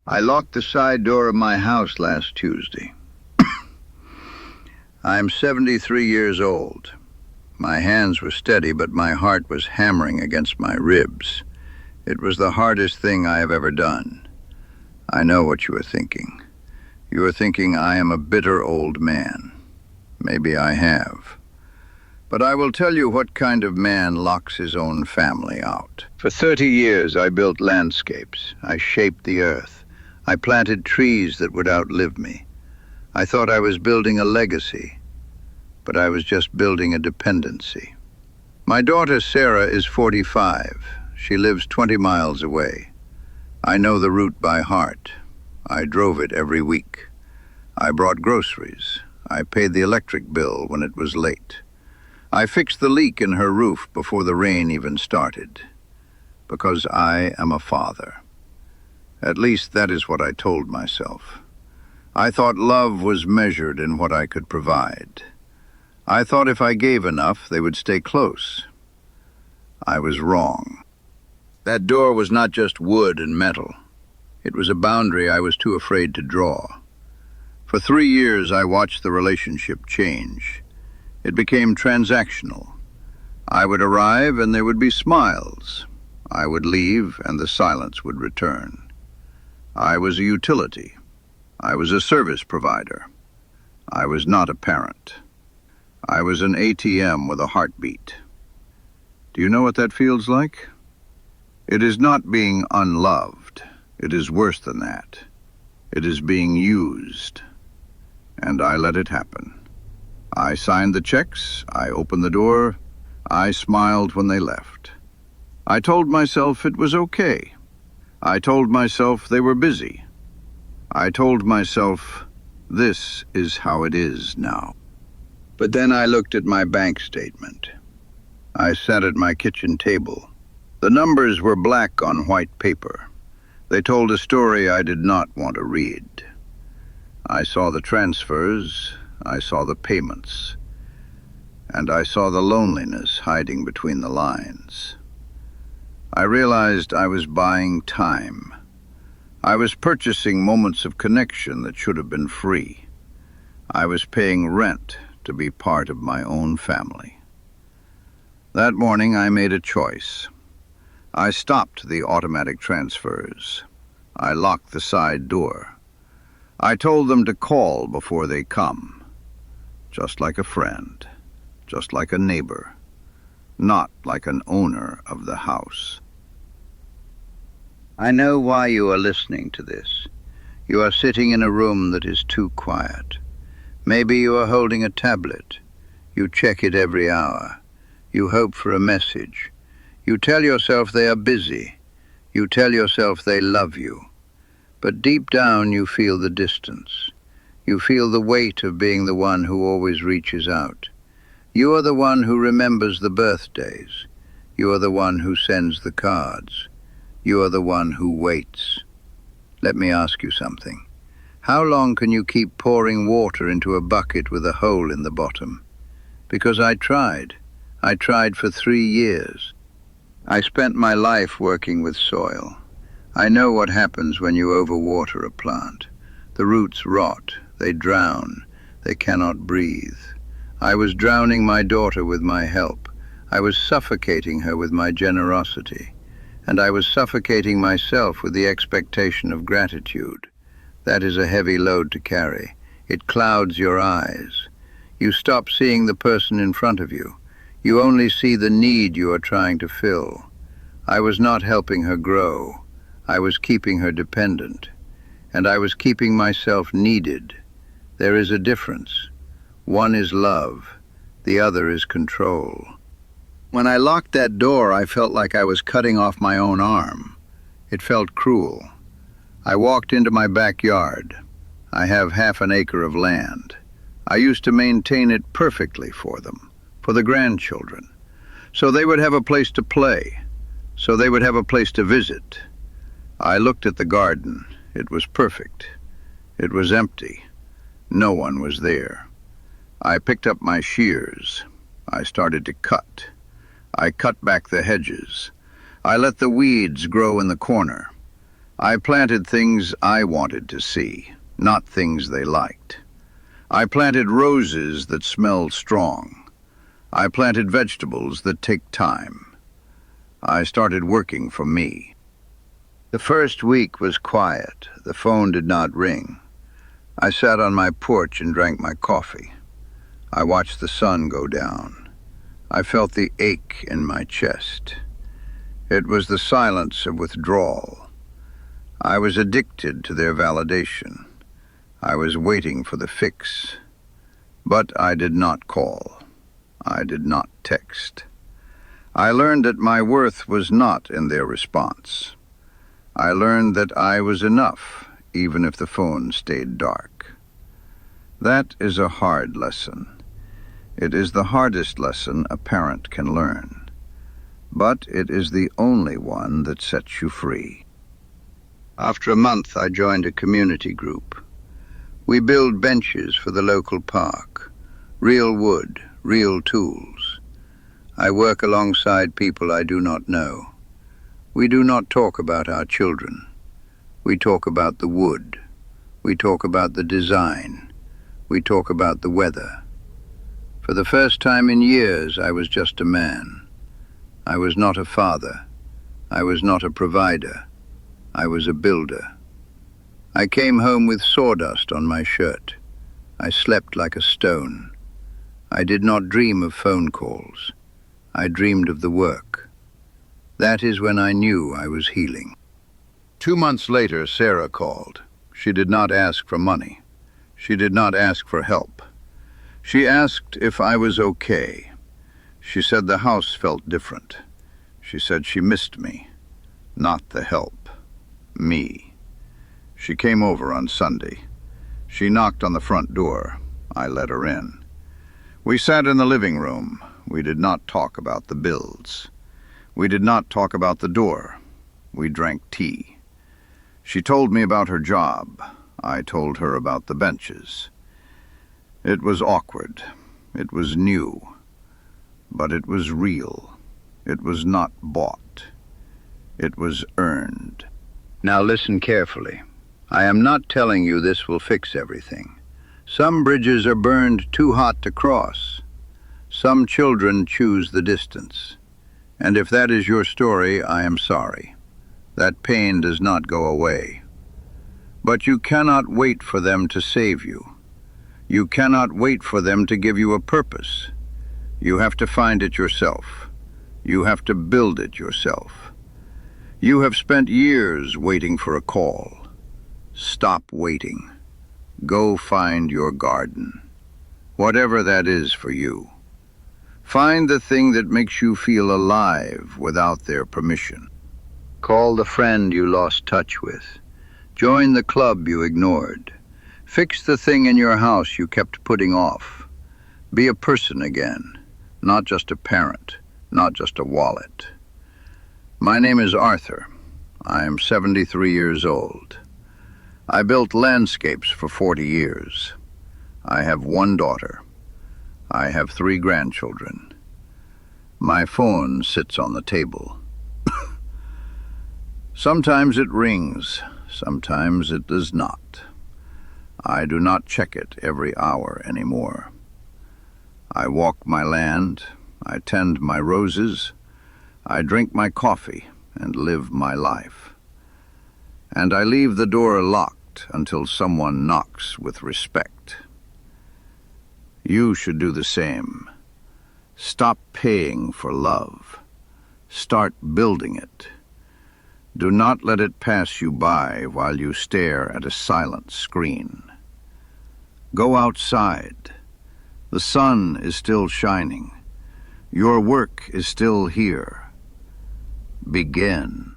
I locked the side door of my house last Tuesday. I'm 73 years old. My hands were steady, but my heart was hammering against my ribs. It was the hardest thing I have ever done. I know what you are thinking. You are thinking I am a bitter old man. Maybe I have. But I will tell you what kind of man locks his own family out. For 30 years I built landscapes. I shaped the earth. I planted trees that would outlive me. I thought I was building a legacy, but I was just building a dependency. My daughter Sarah is 45. She lives 20 miles away. I know the route by heart. I drove it every week. I brought groceries. I paid the electric bill when it was late. I fixed the leak in her roof before the rain even started. Because I am a father. At least that is what I told myself. I thought love was measured in what I could provide. I thought if I gave enough, they would stay close. I was wrong. That door was not just wood and metal. It was a boundary I was too afraid to draw. For 3 years, I watched the relationship change. It became transactional. I would arrive and there would be smiles. I would leave and the silence would return. I was a utility. I was a service provider. I was not a parent. I was an ATM with a heartbeat. Do you know what that feels like? It is not being unloved. It is worse than that. It is being used. And I let it happen. I signed the checks. I opened the door. I smiled when they left. I told myself it was okay. I told myself they were busy. I told myself, this is how it is now. But then I looked at my bank statement. I sat at my kitchen table. The numbers were black on white paper. They told a story I did not want to read. I saw the transfers, I saw the payments, and I saw the loneliness hiding between the lines. I realized I was buying time. I was purchasing moments of connection that should have been free. I was paying rent to be part of my own family. That morning I made a choice. I stopped the automatic transfers. I locked the side door. I told them to call before they come. Just like a friend, just like a neighbor, not like an owner of the house. I know why you are listening to this. You are sitting in a room that is too quiet. Maybe you are holding a tablet. You check it every hour. You hope for a message. You tell yourself they are busy. You tell yourself they love you. But deep down you feel the distance. You feel the weight of being the one who always reaches out. You are the one who remembers the birthdays. You are the one who sends the cards. You are the one who waits. Let me ask you something. How long can you keep pouring water into a bucket with a hole in the bottom? Because I tried. I tried for 3 years. I spent my life working with soil. I know what happens when you overwater a plant. The roots rot, they drown, they cannot breathe. I was drowning my daughter with my help. I was suffocating her with my generosity. And I was suffocating myself with the expectation of gratitude. That is a heavy load to carry. It clouds your eyes. You stop seeing the person in front of you. You only see the need you are trying to fill. I was not helping her grow. I was keeping her dependent. And I was keeping myself needed. There is a difference. One is love. The other is control. When I locked that door, I felt like I was cutting off my own arm. It felt cruel. I walked into my backyard. I have half an acre of land. I used to maintain it perfectly for them, for the grandchildren, so they would have a place to play, so they would have a place to visit. I looked at the garden. It was perfect. It was empty. No one was there. I picked up my shears. I started to cut. I cut back the hedges. I let the weeds grow in the corner. I planted things I wanted to see, not things they liked. I planted roses that smelled strong. I planted vegetables that take time. I started working for me. The first week was quiet. The phone did not ring. I sat on my porch and drank my coffee. I watched the sun go down. I felt the ache in my chest. It was the silence of withdrawal. I was addicted to their validation. I was waiting for the fix. But I did not call. I did not text. I learned that my worth was not in their response. I learned that I was enough, even if the phone stayed dark. That is a hard lesson. It is the hardest lesson a parent can learn. But it is the only one that sets you free. After a month, I joined a community group. We build benches for the local park. Real wood, real tools. I work alongside people I do not know. We do not talk about our children. We talk about the wood. We talk about the design. We talk about the weather. For the first time in years, I was just a man. I was not a father. I was not a provider. I was a builder. I came home with sawdust on my shirt. I slept like a stone. I did not dream of phone calls. I dreamed of the work. That is when I knew I was healing. 2 months later, Sarah called. She did not ask for money. She did not ask for help. She asked if I was okay. She said the house felt different. She said she missed me. Not the help. Me. She came over on Sunday. She knocked on the front door. I let her in. We sat in the living room. We did not talk about the bills. We did not talk about the door. We drank tea. She told me about her job. I told her about the benches. It was awkward. It was new. But it was real. It was not bought. It was earned. Now listen carefully. I am not telling you this will fix everything. Some bridges are burned too hot to cross. Some children choose the distance. And if that is your story, I am sorry. That pain does not go away. But you cannot wait for them to save you. You cannot wait for them to give you a purpose. You have to find it yourself. You have to build it yourself. You have spent years waiting for a call. Stop waiting. Go find your garden. Whatever that is for you. Find the thing that makes you feel alive without their permission. Call the friend you lost touch with. Join the club you ignored. Fix the thing in your house you kept putting off. Be a person again, not just a parent, not just a wallet. My name is Arthur. I am 73 years old. I built landscapes for 40 years. I have 1 daughter. I have 3 grandchildren. My phone sits on the table. Sometimes it rings, sometimes it does not. I do not check it every hour anymore. I walk my land, I tend my roses, I drink my coffee and live my life. And I leave the door locked until someone knocks with respect. You should do the same. Stop paying for love. Start building it. Do not let it pass you by while you stare at a silent screen. Go outside. The sun is still shining. Your work is still here. Begin.